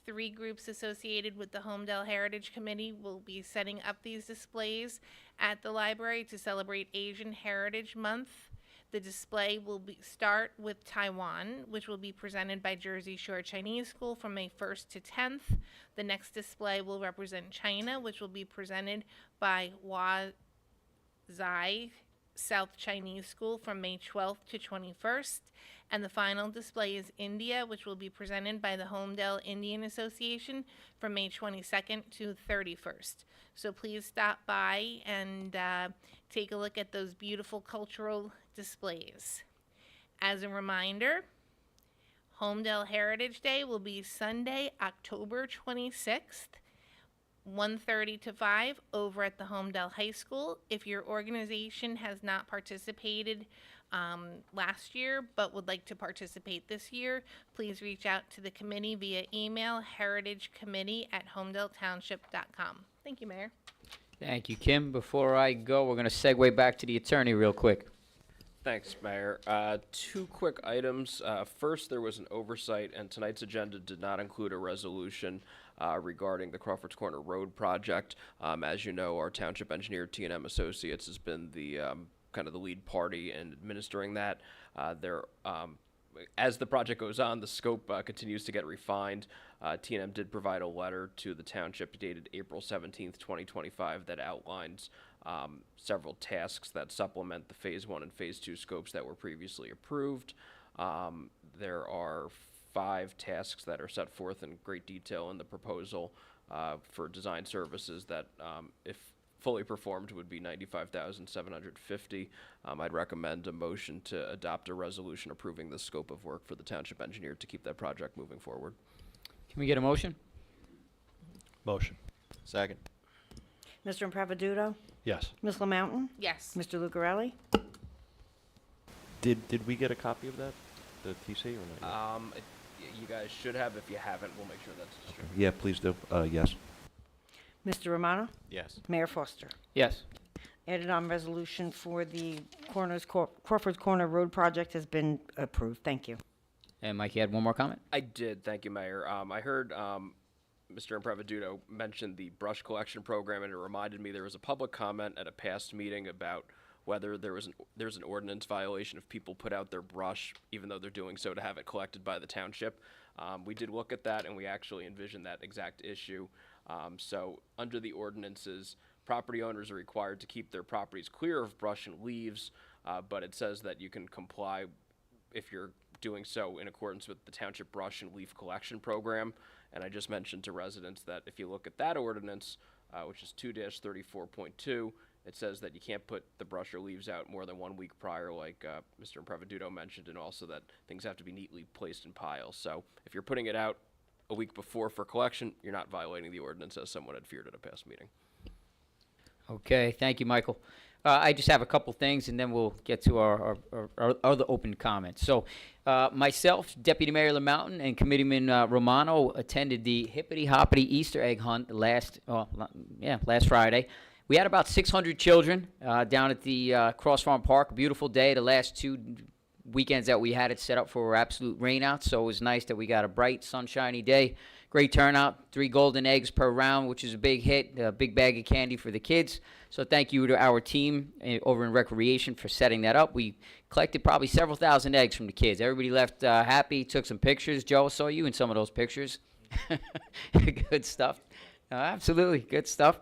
3 groups associated with the Homedale Heritage Committee will be setting up these displays at the library to celebrate Asian Heritage Month. The display will start with Taiwan, which will be presented by Jersey Shore Chinese School from May 1st to 10th. The next display will represent China, which will be presented by Zai South Chinese School from May 12th to 21st. And the final display is India, which will be presented by the Homedale Indian Association from May 22nd to 31st. So please stop by and take a look at those beautiful cultural displays. As a reminder, Homedale Heritage Day will be Sunday, October 26th. 1:30 to 5 over at the Homedale High School. If your organization has not participated last year, but would like to participate this year, please reach out to the committee via email, heritagecommittee@homedaletownship.com. Thank you, Mayor. Thank you, Kim. Before I go, we're going to segue back to the attorney real quick. Thanks, Mayor. Two quick items. First, there was an oversight, and tonight's agenda did not include a resolution regarding the Crawford's Corner Road project. As you know, our township engineer, T&M Associates, has been the kind of the lead party in administering that. As the project goes on, the scope continues to get refined. T&M did provide a letter to the township dated April 17th, 2025 that outlines several tasks that supplement the Phase 1 and Phase 2 scopes that were previously approved. There are 5 tasks that are set forth in great detail in the proposal for design services that, if fully performed, would be $95,750. I'd recommend a motion to adopt a resolution approving the scope of work for the township engineer to keep that project moving forward. Can we get a motion? Motion. Second. Mr. Improviduto? Yes. Ms. LaMountain? Yes. Mr. Lucarelli? Did we get a copy of that, the TC, or not? You guys should have. If you haven't, we'll make sure that's distributed. Yeah, please do. Yes. Mr. Romano? Yes. Mayor Foster? Yes. Added on resolution for the Crawford's Corner Road project has been approved. Thank you. And Mike, you had one more comment? I did. Thank you, Mayor. I heard Mr. Improviduto mention the brush collection program, and it reminded me there was a public comment at a past meeting about whether there's an ordinance violation if people put out their brush, even though they're doing so to have it collected by the township. We did look at that, and we actually envisioned that exact issue. So under the ordinances, property owners are required to keep their properties clear of brush and leaves, but it says that you can comply if you're doing so in accordance with the township brush and leaf collection program. And I just mentioned to residents that if you look at that ordinance, which is 2-34.2, it says that you can't put the brush or leaves out more than 1 week prior, like Mr. Improviduto mentioned, and also that things have to be neatly placed in piles. So if you're putting it out a week before for collection, you're not violating the ordinance, as someone had feared at a past meeting. Okay, thank you, Michael. I just have a couple things, and then we'll get to our other open comments. So myself, Deputy Mayor LaMountain, and Committeeman Romano attended the Hippity Hoppity Easter egg hunt last Friday. We had about 600 children down at the Cross Farm Park. A beautiful day. The last 2 weekends that we had it set up for absolute rainouts, so it was nice that we got a bright, sunshiny day. Great turnout, 3 golden eggs per round, which is a big hit, a big bag of candy for the kids. So thank you to our team over in Recreation for setting that up. We collected probably several thousand eggs from the kids. Everybody left happy, took some pictures. Joe, I saw you in some of those pictures. Good stuff. Absolutely, good stuff.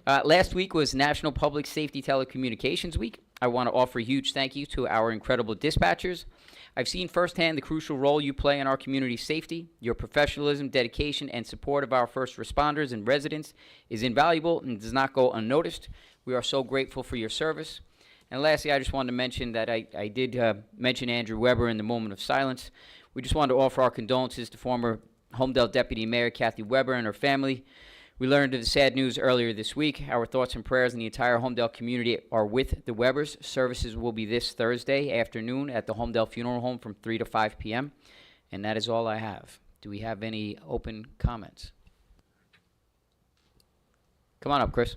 Last week was National Public Safety Telecommunications Week. I want to offer a huge thank you to our incredible dispatchers. I've seen firsthand the crucial role you play in our community safety. Your professionalism, dedication, and support of our first responders and residents is invaluable and does not go unnoticed. We are so grateful for your service. And lastly, I just wanted to mention that I did mention Andrew Weber in the moment of silence. We just wanted to offer our condolences to former Homedale Deputy Mayor Kathy Weber and her family. We learned of the sad news earlier this week. Our thoughts and prayers in the entire Homedale community are with the Webers. Services will be this Thursday afternoon at the Homedale Funeral Home from 3 to 5 p.m. And that is all I have. Do we have any open comments? Come on up, Chris.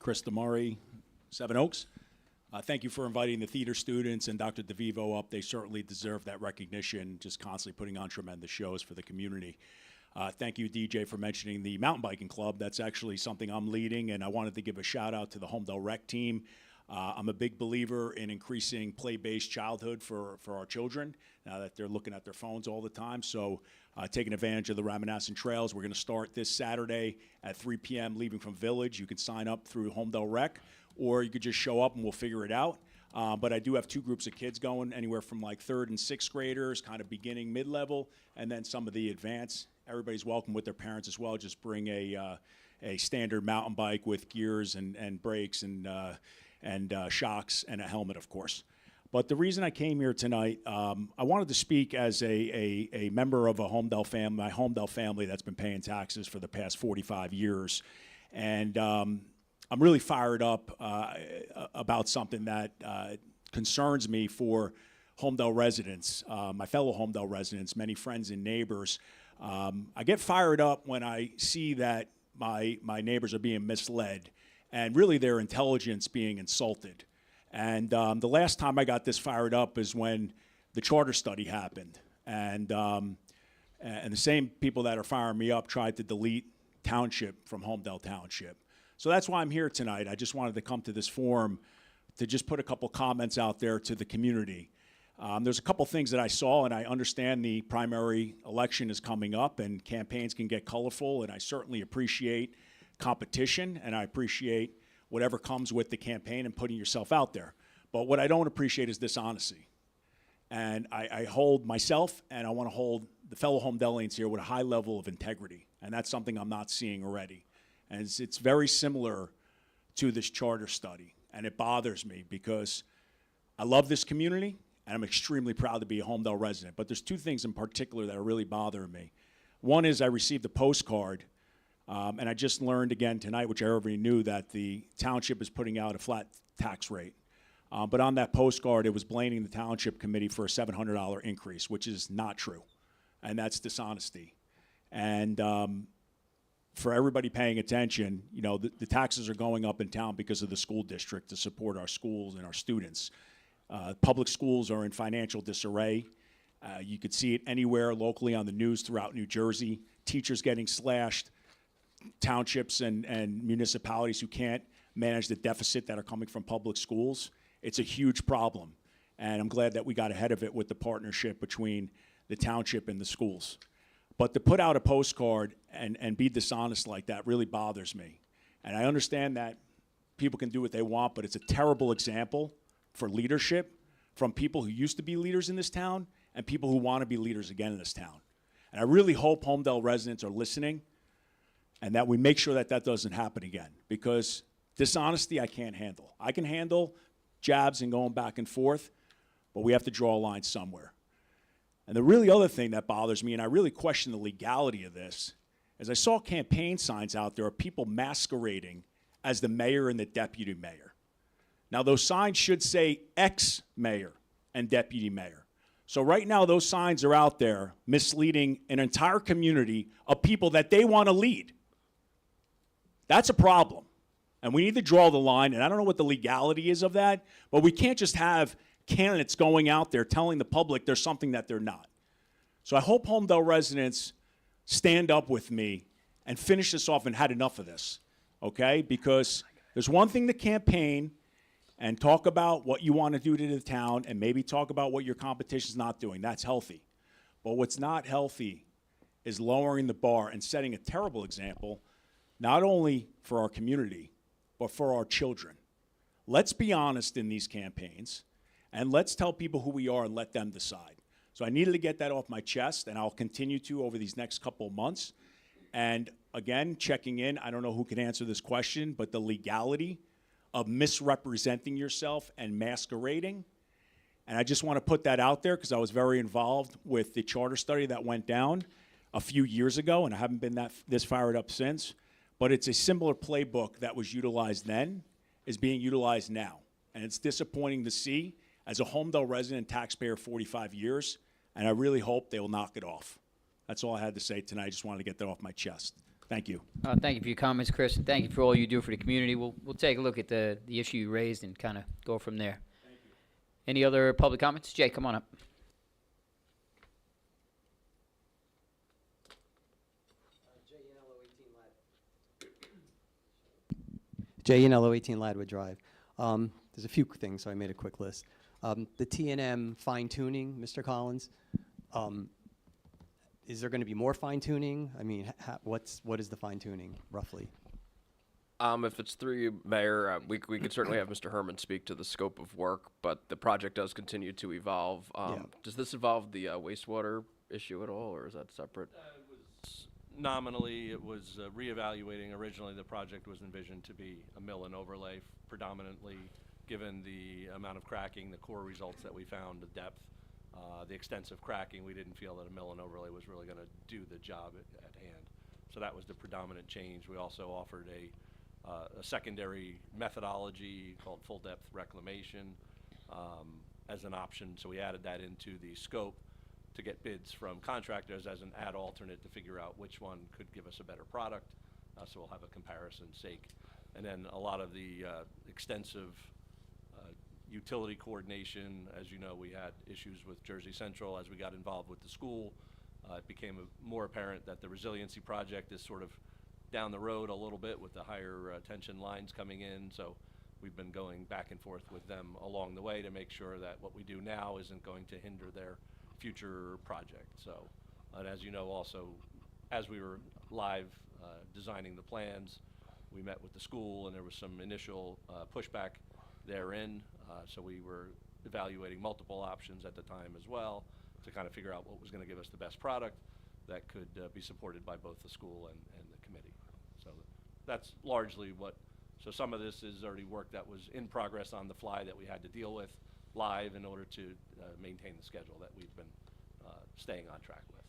Chris Damari, Seven Oaks. Thank you for inviting the theater students and Dr. DeVivo up. They certainly deserve that recognition, just constantly putting on tremendous shows for the community. Thank you, DJ, for mentioning the mountain biking club. That's actually something I'm leading, and I wanted to give a shout out to the Homedale Rec team. I'm a big believer in increasing play-based childhood for our children, now that they're looking at their phones all the time. So taking advantage of the Ramanassan Trails, we're going to start this Saturday at 3 p.m. leaving from Village. You can sign up through Homedale Rec, or you could just show up and we'll figure it out. But I do have 2 groups of kids going, anywhere from like 3rd and 6th graders, kind of beginning, mid-level, and then some of the advanced. Everybody's welcome with their parents as well. Just bring a standard mountain bike with gears and brakes and shocks and a helmet, of course. But the reason I came here tonight, I wanted to speak as a member of a Homedale family, my Homedale family that's been paying taxes for the past 45 years. And I'm really fired up about something that concerns me for Homedale residents, my fellow Homedale residents, many friends and neighbors. I get fired up when I see that my neighbors are being misled and really their intelligence being insulted. And the last time I got this fired up is when the charter study happened. And the same people that are firing me up tried to delete Township from Homedale Township. So that's why I'm here tonight. I just wanted to come to this forum to just put a couple comments out there to the community. There's a couple things that I saw, and I understand the primary election is coming up and campaigns can get colorful, and I certainly appreciate competition, and I appreciate whatever comes with the campaign and putting yourself out there. But what I don't appreciate is dishonesty. And I hold myself, and I want to hold the fellow Homedalians here with a high level of integrity, and that's something I'm not seeing already. And it's very similar to this charter study, and it bothers me because I love this community, and I'm extremely proud to be a Homedale resident. But there's two things in particular that are really bothering me. One is I received a postcard, and I just learned again tonight, which I already knew, that the township is putting out a flat tax rate. But on that postcard, it was blaming the township committee for a $700 increase, which is not true, and that's dishonesty. And for everybody paying attention, you know, the taxes are going up in town because of the school district to support our schools and our students. Public schools are in financial disarray. You could see it anywhere locally on the news throughout New Jersey. Teachers getting slashed, townships and municipalities who can't manage the deficit that are coming from public schools. It's a huge problem, and I'm glad that we got ahead of it with the partnership between the township and the schools. But to put out a postcard and be dishonest like that really bothers me. And I understand that people can do what they want, but it's a terrible example for leadership from people who used to be leaders in this town and people who want to be leaders again in this town. And I really hope Homedale residents are listening and that we make sure that that doesn't happen again, because dishonesty I can't handle. I can handle jabs and going back and forth, but we have to draw a line somewhere. And the really other thing that bothers me, and I really question the legality of this, is I saw campaign signs out there of people masquerading as the mayor and the deputy mayor. Now, those signs should say ex-mayor and deputy mayor. So right now, those signs are out there misleading an entire community of people that they want to lead. That's a problem. And we need to draw the line, and I don't know what the legality is of that, but we can't just have candidates going out there telling the public there's something that they're not. So I hope Homedale residents stand up with me and finish this off and had enough of this, okay? Because there's one thing to campaign and talk about what you want to do to the town and maybe talk about what your competition's not doing. That's healthy. But what's not healthy is lowering the bar and setting a terrible example, not only for our community, but for our children. Let's be honest in these campaigns, and let's tell people who we are and let them decide. So I needed to get that off my chest, and I'll continue to over these next couple of months. And again, checking in, I don't know who can answer this question, but the legality of misrepresenting yourself and masquerading. And I just want to put that out there because I was very involved with the charter study that went down a few years ago, and I haven't been this fired up since. But it's a similar playbook that was utilized then is being utilized now. And it's disappointing to see as a Homedale resident taxpayer 45 years, and I really hope they will knock it off. That's all I had to say tonight. I just wanted to get that off my chest. Thank you. Thank you for your comments, Chris, and thank you for all you do for the community. We'll take a look at the issue you raised and kind of go from there. Thank you. Any other public comments? Jay, come on up. JNLO 18 Ladwood Drive. There's a few things, so I made a quick list. The T&M fine-tuning, Mr. Collins, is there going to be more fine-tuning? I mean, what is the fine-tuning, roughly? If it's through you, Mayor, we could certainly have Mr. Herman speak to the scope of work, but the project does continue to evolve. Does this involve the wastewater issue at all, or is that separate? Nominally, it was reevaluating. Originally, the project was envisioned to be a mill and overlay, predominantly given the amount of cracking, the core results that we found, the depth, the extensive cracking, we didn't feel that a mill and overlay was really going to do the job at hand. So that was the predominant change. We also offered a secondary methodology called full depth reclamation as an option. So we added that into the scope to get bids from contractors as an ad alternate to figure out which one could give us a better product. So we'll have a comparison's sake. And then a lot of the extensive utility coordination. As you know, we had issues with Jersey Central as we got involved with the school. It became more apparent that the resiliency project is sort of down the road a little bit with the higher tension lines coming in. So we've been going back and forth with them along the way to make sure that what we do now isn't going to hinder their future project. So, and as you know, also, as we were live designing the plans, we met with the school and there was some initial pushback therein. So we were evaluating multiple options at the time as well to kind of figure out what was going to give us the best product that could be supported by both the school and the committee. So that's largely what, so some of this is already work that was in progress on the fly that we had to deal with live in order to maintain the schedule that we've been staying on track with.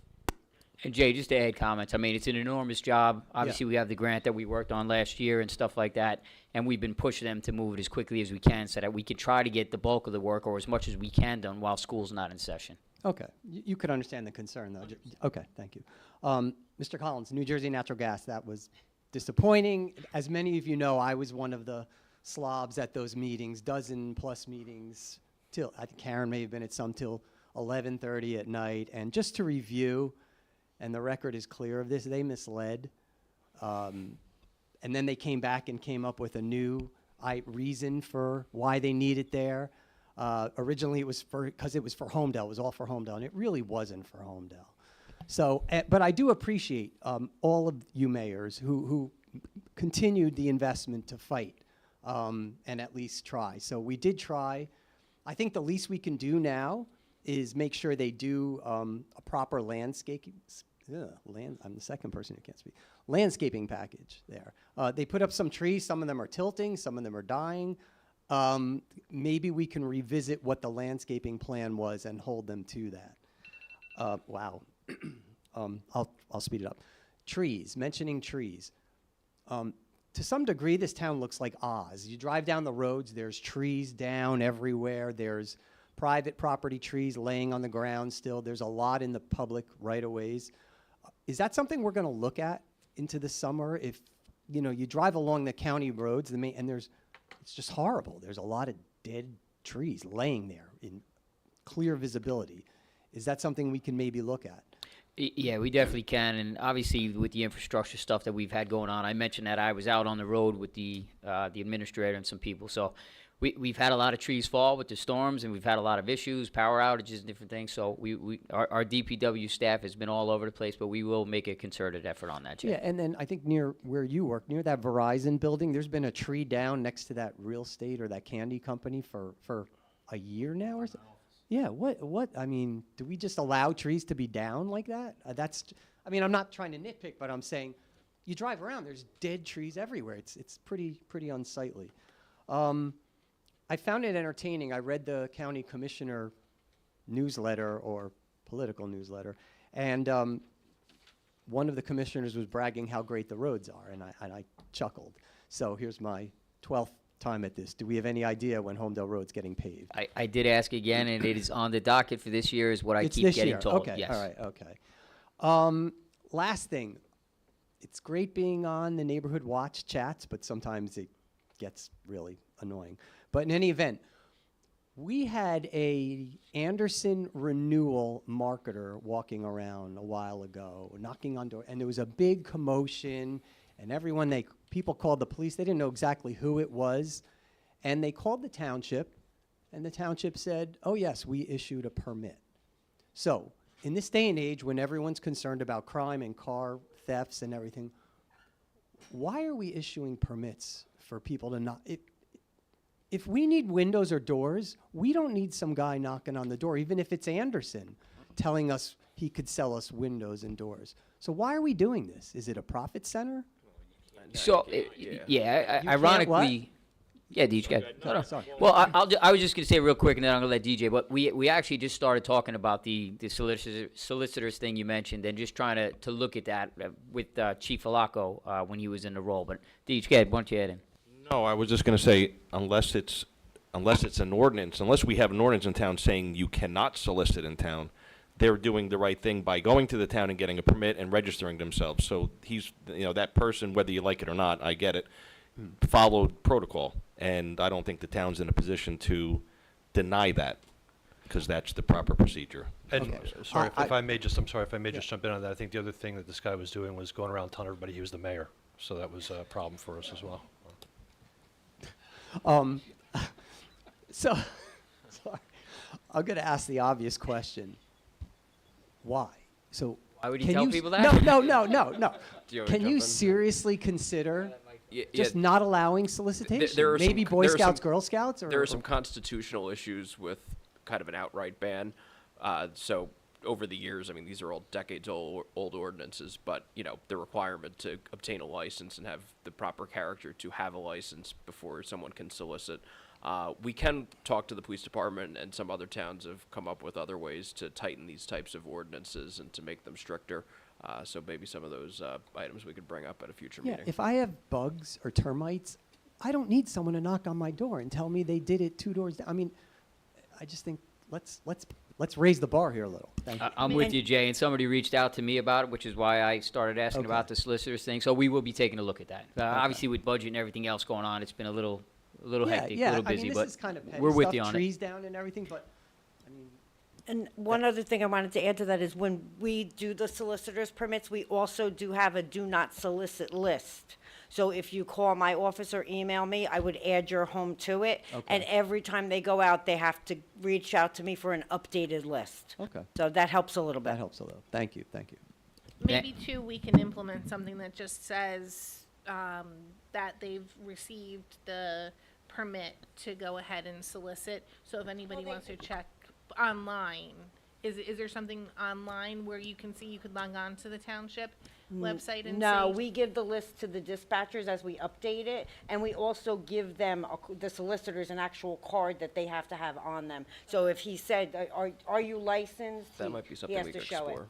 And Jay, just to add comments, I mean, it's an enormous job. Obviously, we have the grant that we worked on last year and stuff like that, and we've been pushing them to move it as quickly as we can so that we can try to get the bulk of the work or as much as we can done while school's not in session. Okay, you could understand the concern, though. Okay, thank you. Mr. Collins, New Jersey Natural Gas, that was disappointing. As many of you know, I was one of the slobs at those meetings, dozen-plus meetings, till, I think Karen may have been at some till 11:30 at night. And just to review, and the record is clear of this, they misled. And then they came back and came up with a new reason for why they need it there. Originally it was because it was for Homedale, it was all for Homedale, and it really wasn't for Homedale. So, but I do appreciate all of you mayors who continued the investment to fight and at least try. So we did try. I think the least we can do now is make sure they do a proper landscaping. I'm the second person who can't speak. Landscaping package there. They put up some trees. Some of them are tilting. Some of them are dying. Maybe we can revisit what the landscaping plan was and hold them to that. Wow. I'll speed it up. Trees, mentioning trees. To some degree, this town looks like Oz. You drive down the roads, there's trees down everywhere. There's private property trees laying on the ground still. There's a lot in the public right-of-ways. Is that something we're going to look at into the summer? If, you know, you drive along the county roads, and it's just horrible. There's a lot of dead trees laying there in clear visibility. Is that something we can maybe look at? Yeah, we definitely can, and obviously with the infrastructure stuff that we've had going on, I mentioned that I was out on the road with the administrator and some people, so we've had a lot of trees fall with the storms, and we've had a lot of issues, power outages and different things, so our DPW staff has been all over the place, but we will make a concerted effort on that, Jay. Yeah, and then I think near where you work, near that Verizon building, there's been a tree down next to that real estate or that candy company for a year now or so. Yeah, what, I mean, do we just allow trees to be down like that? I mean, I'm not trying to nitpick, but I'm saying, you drive around, there's dead trees everywhere. It's pretty unsightly. I found it entertaining. I read the county commissioner newsletter or political newsletter, and one of the commissioners was bragging how great the roads are, and I chuckled. So here's my 12th time at this. Do we have any idea when Homedale Road's getting paved? I did ask again, and it is on the docket for this year, is what I keep this getting year. told. Okay, Yes. all right, okay. Last thing, it's great being on the neighborhood watch chats, but sometimes it gets really annoying. But in any event, we had a Anderson renewal marketer walking around a while ago, knocking on doors, and there was a big commotion, and people called the police. They didn't know exactly who it was, and they called the township, and the township said, oh yes, we issued a permit. So, in this day and age when everyone's concerned about crime and car thefts and everything, why are we issuing permits for people to not? If we need windows or doors, we don't need some guy knocking on the door, even if it's Anderson, telling us he could sell us windows and doors. So why are we doing this? Is it a profit center? So, You yeah, can't ironically, Yeah, DJ. Go ahead. No, No, no. sorry. Well, I was just going to say real quick, and then I'm going to let DJ. But we actually just started talking about the solicitors thing you mentioned, and just trying to look at that with Chief Alaco when he was in the role. But DJ, why don't you add in? No, I was just going to say, unless it's an ordinance, unless we have an ordinance in town saying you cannot solicit in town, they're doing the right thing by going to the town and getting a permit and registering themselves. So he's, that person, whether you like it or not, I get it, followed protocol. And I don't think the town's in a position to deny that, because that's the proper procedure. And Okay. sorry, if I may just, I'm sorry if I may just jump in on that. I think the other thing that this guy was doing was going around telling everybody he was the mayor. So that was a problem for us as well. So, sorry. I'm going to ask the obvious question. Why? So, Why would you can tell s- people that? No. Do you want me to Can you jump in? seriously consider Yeah, just not allowing solicitation? there are some- Maybe Boy there are Scouts, some- Girl Scouts? Or, There are some constitutional issues with kind of an outright ban. So over the years, I mean, these are all decades-old ordinances, but, the requirement to obtain a license and have the proper character to have a license before someone can solicit. We can talk to the police department, and some other towns have come up with other ways to tighten these types of ordinances and to make them stricter. So maybe some of those items we could bring up at a future Yeah, meeting. if I have bugs or termites, I don't need someone to knock on my door and tell me they did it 2 doors down. I mean, I just think let's raise the bar here a little. Thank you. I'm with you, Jay, and somebody reached out to me about it, which is why I started asking Okay. about the solicitors thing. So we will be taking a look at that. Obviously, with budget and everything else going on, it's been a little hectic, a little busy, I mean, but this is kind of petty we're with stuff, you on trees down and everything, but I mean, And one other thing I wanted to add to that is when we do the solicitor's permits, we also do have a do not solicit list. So if you call my office or email me, I would add your home to it. And Okay. every time they go out, they have to reach out to me for an updated list. okay, So that helps a little bit. that helps a little. Thank you. Maybe too, we can implement something that just says, that they've received the permit to go ahead and solicit. So if anybody wants to check online, is there something online where you can see, you could log on to the township website and see? No, we give the list to the dispatchers as we update it, and we also give them, the solicitors, an actual card that they have to have on them. So if he said, are you licensed? That he- might be he something has we to could show it. explore.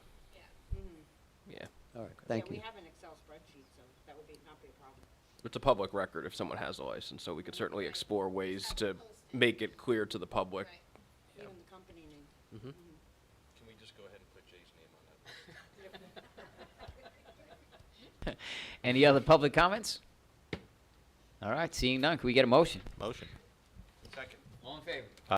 Yeah. All right, thank you. have an Excel spreadsheet, so that would not be a problem. It's a public record if someone has a license, so we could certainly explore ways to make it clear to the public. Even the company name. Can we just go ahead and put Jay's name on that? any other public comments? All right, seeing none, can we get a motion? Motion. Second. All in favor?